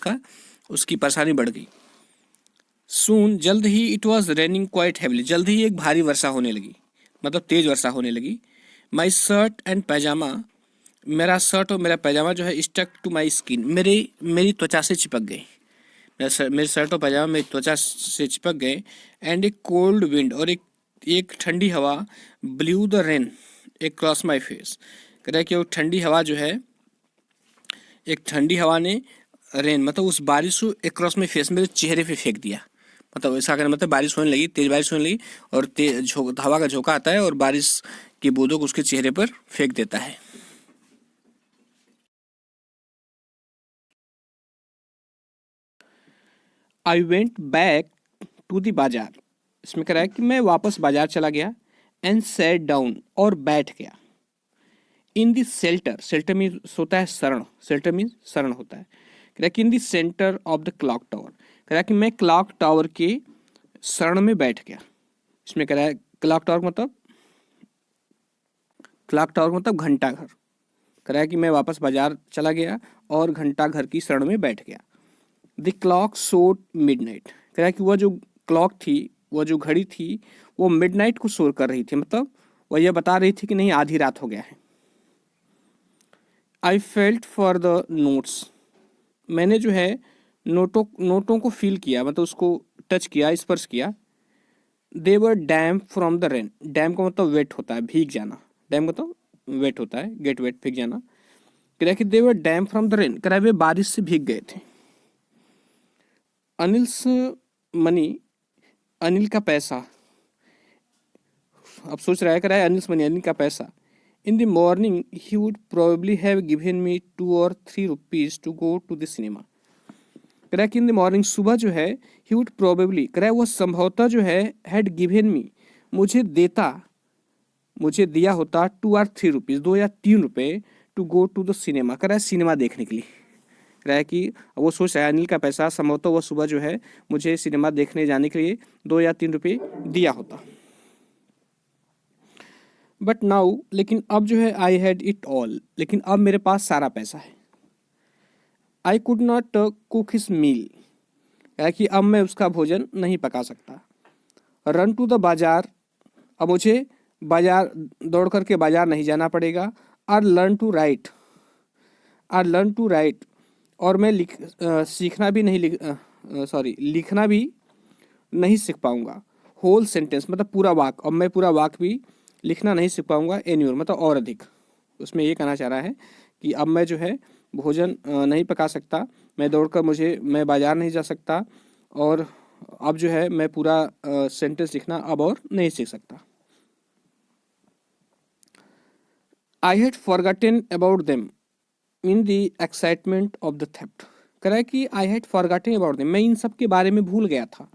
उसकी परेशानी बढ़ गई। सून, जल्द ही, it was raining quite heavily, जल्द ही एक भारी वर्षा होने लगी, मतलब तेज वर्षा होने लगी। माई शर्ट एंड पैजामा, मेरा शर्ट और मेरा पैजामा जो है स्टक टू माई स्किन, मेरी त्वचा से चिपक गए। मेरे शर्ट और पैजामा मेरी त्वचा से चिपक गए। एंड ए कोल्ड विंड, और एक ठंडी हवा, blue the rain across my face, कह रहा है कि वो ठंडी हवा जो है, एक ठंडी हवा ने रेन मतलब उस बारिश को अक्रॉस माई फेस, मेरे चेहरे पे फेंक दिया। मतलब ऐसा कहना मतलब बारिश होने लगी, तेज बारिश होने लगी, और हवा का झोंका आता है और बारिश की बूंदों को उसके चेहरे पर फेंक देता है। I went back to the bazaar, इसमें कह रहा है कि मैं वापस बाजार चला गया। एंड सेट डाउन, और बैठ गया। इन दी शेल्टर, शेल्टर मीन्स होता है शरण, शेल्टर मीन्स शरण होता है। कह रहा है कि in the centre of the clock tower, कह रहा है कि मैं क्लॉक टावर के शरण में बैठ गया। इसमें कह रहा है क्लॉक टावर मतलब घंटा घर। कह रहा है कि मैं वापस बाजार चला गया और घंटा घर की शरण में बैठ गया। द क्लॉक शोड मिडनाइट, कह रहा है कि वह जो क्लॉक थी, वह जो घड़ी थी, वो मिडनाइट को शोर कर रही थी, मतलब वह यह बता रही थी कि नहीं आधी रात हो गया है। I felt for the notes, मैंने जो है नोटों को फील किया, मतलब उसको टच किया, स्पर्श किया। They were damp from the rain, damp का मतलब वेट होता है, भीग जाना, डैम का मतलब वेट होता है, गेट वेट, भीग जाना। कह रहा है कि दे were damp from the rain, कह रहा है वे बारिश से भीग गए थे। अनिल्स मनी, अनिल का पैसा, अब सोच रहा है, कह रहा है अनिल्स मनी, अनिल का पैसा। In the morning he would probably have given me 2 or 3 rupees to go to the cinema. कह रहा है कि इन द मॉर्निंग, सुबह जो है, ही वुड प्रोबेबली, कह रहा है वो संभवतः जो है, हैड गिवन मी, मुझे दिया होता 2 or 3 rupees, 2 या 3 रुपये, to go to the cinema, कह रहा है सिनेमा देखने के लिए। कह रहा है कि वो सोच रहा है अनिल का पैसा संभवतः वो सुबह जो है मुझे सिनेमा देखने जाने के लिए 2 या 3 रुपये दिया होता। बट नाउ, लेकिन अब जो है, आई हैड इट ऑल, लेकिन अब मेरे पास सारा पैसा है। I could not cook his meal, कह रहा है कि अब मैं उसका भोजन नहीं पका सकता। रन टू द बाजार, अब मुझे बाजार दौड़ करके बाजार नहीं जाना पड़ेगा। आर लर्न टू राइट, और मैं सीखना भी नहीं लिखना भी नहीं सीख पाऊंगा। होल सेंटेंस मतलब पूरा वाक्य, और मैं पूरा वाक्य भी लिखना नहीं सीख पाऊंगा। एन्योर मतलब और अधिक। उसमें ये कहना चाह रहा है कि अब मैं जो है भोजन नहीं पका सकता, मैं बाजार नहीं जा सकता, और अब जो है मैं पूरा सेंटेंस लिखना अब और नहीं सीख सकता। I had forgotten about them in the excitement of the theft. कह रहा है कि I had forgotten about them, मैं इन सब के बारे में भूल गया था।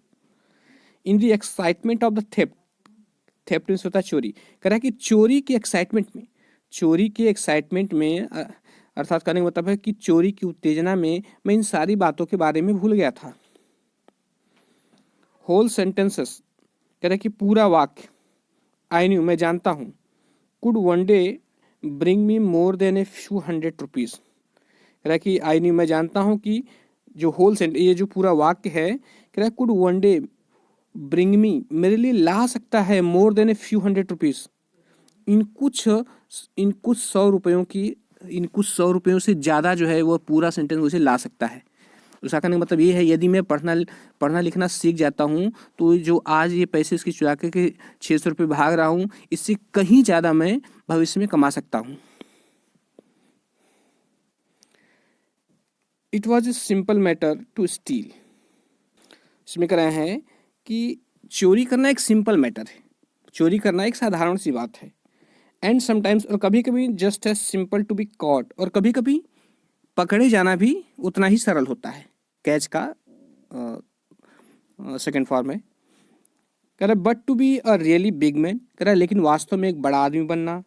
In the excitement of the theft, theft means होता है चोरी। कह रहा है कि चोरी के एक्साइटमेंट में अर्थात कहने का मतलब है कि चोरी की उत्तेजना में मैं इन सारी बातों के बारे में भूल गया था। होल सेंटेंसेस, कह रहा है कि पूरा वाक्य। आई न्यू मैं जानता हूँ। Could one day bring me more than a few hundred rupees. कह रहा है कि आई न्यू मैं जानता हूँ कि जो होल सेंटेंस, ये जो पूरा वाक्य है, कह रहा है could one day bring me, मेरे लिए ला सकता है, more than a few hundred rupees, इन कुछ सौ रुपयों से ज़्यादा जो है वो पूरा सेंटेंस उसे ला सकता है। उसका कहने का मतलब ये है, यदि मैं पढ़ना लिखना सीख जाता हूँ तो जो आज ये पैसे इसकी चुरा के 600 रुपये भाग रहा हूँ, इससे कहीं ज़्यादा मैं भविष्य में कमा सकता हूँ। It was a simple matter to steal. इसमें कह रहे हैं कि चोरी करना एक सिंपल मैटर है, चोरी करना एक साधारण सी बात है। एंड समटाइम्स, और कभी कभी just as simple to be caught, और कभी कभी पकड़े जाना भी उतना ही सरल होता है। कैच का सेकेंड फॉर्म है। कह रहा but to be a really big man, कह रहा लेकिन वास्तव में एक बड़ा आदमी बनना,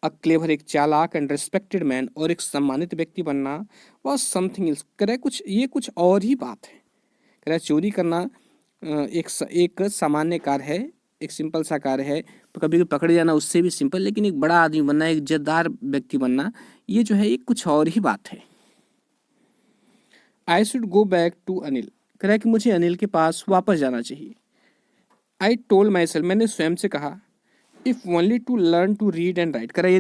अ क्लेवर एक चालाक एंड रिस्पेक्टेड मैन, और एक सम्मानित व्यक्ति बनना, वॉज समथिंग एल्स। कह रहा कुछ और ही बात है। कह रहा चोरी करना एक सामान्य कार्य है, एक सिंपल सा कार्य है। तो कभी कभी पकड़े जाना उससे भी सिंपल, लेकिन एक बड़ा आदमी बनना, एक इज्जतदार व्यक्ति बनना, ये जो है एक कुछ और ही बात है। I should go back to Anil. कह रहा है कि मुझे अनिल के पास वापस जाना चाहिए। आई टोल्ड माई सेल्फ, मैंने स्वयं से कहा, if only to learn to read and write. कह रहा है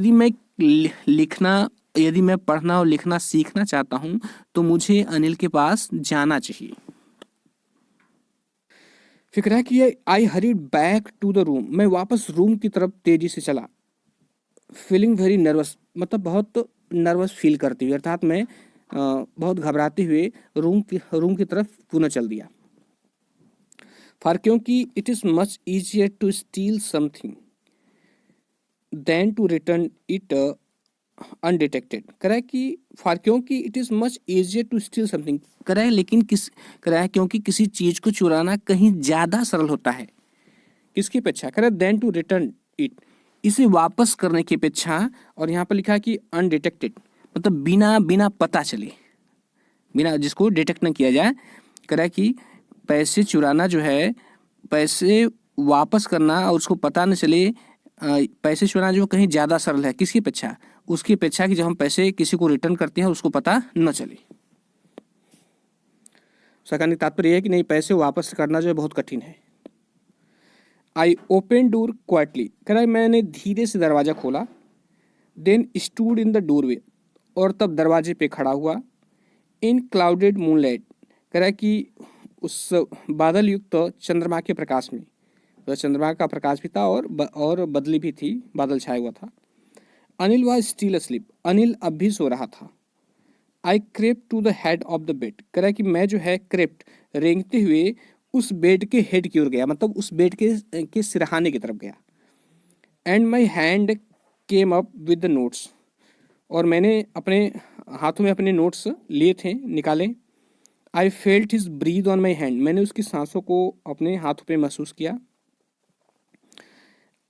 यदि मैं पढ़ना और लिखना सीखना चाहता हूँ तो मुझे अनिल के पास जाना चाहिए। फिक्र है कि I hurried back to the room, मैं वापस रूम की तरफ तेजी से चला। फीलिंग वेरी नर्वस मतलब बहुत नर्वस फील करते हुए, अर्थात मैं बहुत घबराते हुए रूम की तरफ पुनः चल दिया। फॉर क्योंकि it is much easier to steal something than to return it undetected. कह रहा है कि फॉर क्योंकि it is much easier to steal something, कह रहा है कह रहा है क्योंकि किसी चीज़ को चुराना कहीं ज़्यादा सरल होता है। किसकी अपेक्षा? कह रहा है देन टू रिटर्न इट, इसे वापस करने की अपेक्षा। और यहाँ पर लिखा है कि अनडिटेक्टेड मतलब बिना पता चले, बिना जिसको डिटेक्ट न किया जाए। कह रहा है कि पैसे चुराना जो है, पैसे वापस करना और उसको पता न चले, पैसे चुराना जो कहीं ज़्यादा सरल है। किसकी अपेक्षा? उसकी अपेक्षा कि जब हम पैसे किसी को रिटर्न करते हैं उसको पता न चले। कहने का तात्पर्य है कि नहीं, पैसे वापस करना जो है बहुत कठिन है। आई ओपन डोर क्वाइटली, कह रहा है मैंने धीरे से दरवाज़ा खोला। Then stood in the doorway, और तब दरवाजे पे खड़ा हुआ। इन क्लाउडेड मूनलाइट, कह रहा है कि उस बादल युक्त तो चंद्रमा के प्रकाश में, तो चंद्रमा का प्रकाश भी था और बदली भी थी, बादल छाया हुआ था। Anil was still asleep, Anil अब भी सो रहा था। I crept to the head of the bed, कह रहा है कि मैं जो है क्रेप्ट रेंगते हुए उस बेड के हेड की ओर गया, मतलब उस बेड के सिरहाने की तरफ गया। And my hand came up with the notes, और मैंने अपने हाथों में अपने नोट्स लिए थे, निकाले। I felt his breathe on my hand, मैंने उसकी सांसों को अपने हाथों पे महसूस किया।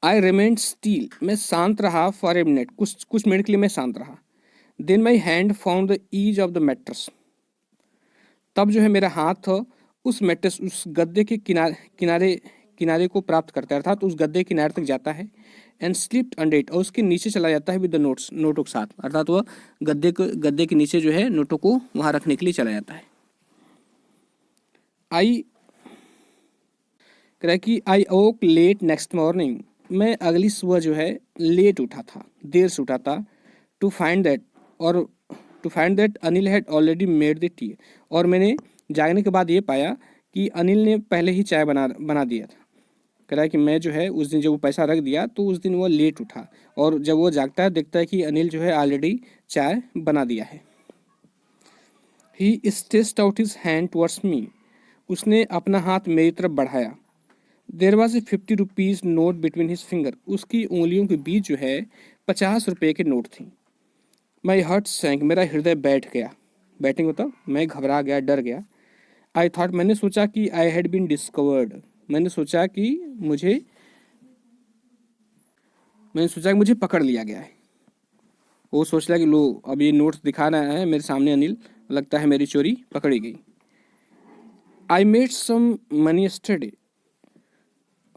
आई रिमेंड स्टील, मैं शांत रहा फॉर ए मिनट, कुछ मिनट के लिए मैं शांत रहा। Then my hand found the edge of the mattress, तब जो है मेरा हाथ उस मैट्रेस, उस गद्दे के किनारे को प्राप्त करता है, अर्थात उस गद्दे के किनारे तक जाता है। एंड स्लिप्ड अंडर इट, और उसके नीचे चला जाता है विद द नोटों के साथ, अर्थात वह गद्दे के नीचे जो है नोटों को वहां रखने के लिए चला जाता है। आई कह कि आई ओक लेट नेक्स्ट मॉर्निंग, मैं अगली सुबह जो है लेट उठा था, देर से उठा था। टू फाइंड दैट, और to find that Anil had already made the tea. और मैंने जागने के बाद ये पाया कि अनिल ने पहले ही चाय बना दिया था। कह रहा है कि मैं जो है उस दिन जब वो पैसा रख दिया तो उस दिन वो लेट उठा, और जब वो जागता है देखता है कि अनिल जो है ऑलरेडी चाय बना दिया है। He stretched out his hand towards me. उसने अपना हाथ मेरी तरफ बढ़ाया। There was a 50 rupees note between his finger. उसकी उंगलियों के बीच जो है 50 रुपये के नोट थी। My heart sank. मेरा हृदय बैठ गया। बैटिंग होता मैं घबरा गया, डर गया। I thought. मैंने सोचा कि आई हैड बीन डिस्कवर्ड। मैंने सोचा कि मुझे पकड़ लिया गया है। वो सोच लिया कि लो अब ये नोट्स दिखा रहा है मेरे सामने अनिल, लगता है मेरी चोरी पकड़ी गई। I made some money yesterday.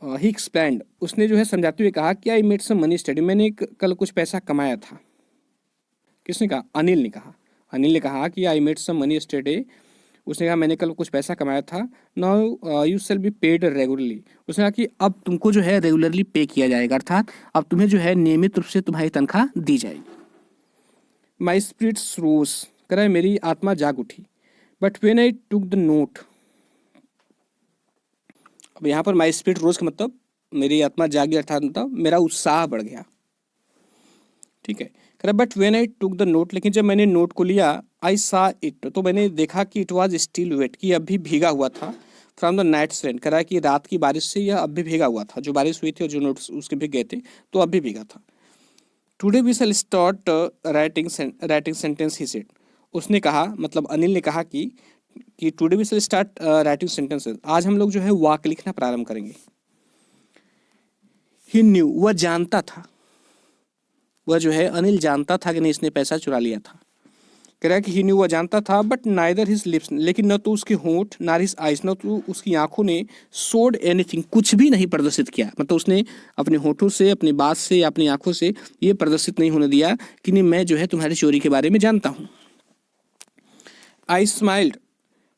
He explained. उसने जो है समझाते हुए कहा कि I made some money yesterday. मैंने कल कुछ पैसा कमाया था। किसने कहा? अनिल ने कहा। अनिल ने कहा कि I made some money yesterday. उसने कहा मैंने कल कुछ पैसा कमाया था। Now you shall be paid regularly. उसने कहा कि अब तुमको जो है रेगुलरली पे किया जाएगा, अर्थात अब तुम्हें जो है नियमित रूप से तुम्हारी तनख्वाह दी जाएगी। माई स्पिरिट्स रोज। कह रहा है मेरी आत्मा जाग उठी। But when I took the note. अब यहाँ पर माई स्पिरिट रोज का मतलब मेरी आत्मा जागी, अर्थात मतलब मेरा उत्साह बढ़ गया। ठीक है। कह रहा but when I took the note. लेकिन जब मैंने नोट को लिया, आई सा इट, तो मैंने देखा कि इट वॉज स्टिल वेट, कि अब भी भीगा हुआ था। From the night's rain. कह रहा है कि रात की बारिश से यह अब भी भीगा हुआ था। जो बारिश हुई थी और जो नोट्स उसके भीग गए थे तो अब भी भीगा था। Today we shall start writing sentence, he said. उसने कहा, मतलब अनिल ने कहा कि today we shall start writing sentences. आज हम लोग जो है वाक्य लिखना प्रारंभ करेंगे। He knew. वह जानता था, वह जो है अनिल जानता था कि नहीं इसने पैसा चुरा लिया था। कह रहा है कि ही न्यू, वह जानता था। बट नाइदर हिज लिप्स, लेकिन न तो उसके होंठ, नार हिज आइज, न तो उसकी आंखों ने शोड एनीथिंग, कुछ भी नहीं प्रदर्शित किया। मतलब उसने अपने होठों से, अपनी बात से या अपनी आंखों से ये प्रदर्शित नहीं होने दिया कि नहीं मैं जो है तुम्हारी चोरी के बारे में जानता हूँ। I smiled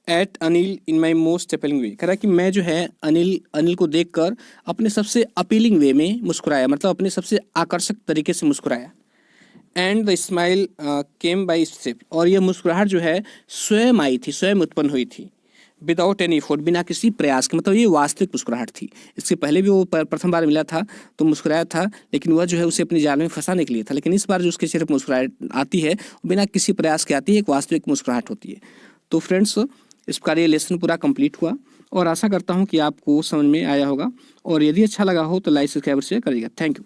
at Anil in my most appealing way. कह रहा है कि मैं जो है अनिल को देखकर अपने सबसे अपीलिंग वे में मुस्कुराया, मतलब अपने सबसे आकर्षक तरीके से मुस्कुराया। And the smile came by step. और यह मुस्कुराहट जो है स्वयं आई थी, स्वयं उत्पन्न हुई थी। विदाउट एनी एफर्ट, बिना किसी प्रयास के। मतलब ये वास्तविक मुस्कुराहट थी। इसके पहले भी वो प्रथम बार मिला था तो मुस्कुराया था, लेकिन वह जो है उसे अपनी जाल में फंसाने के लिए था। लेकिन इस बार जो उसके चेहरे पर मुस्कुराहट आती है बिना किसी प्रयास के आती है, एक वास्तविक मुस्कुराहट होती है। तो फ्रेंड्स, इस प्रकार ये लेसन पूरा कंप्लीट हुआ और आशा करता हूँ कि आपको समझ में आया होगा। और यदि अच्छा लगा हो तो लाइक, सब्सक्राइब, शेयर करिएगा। Thank you.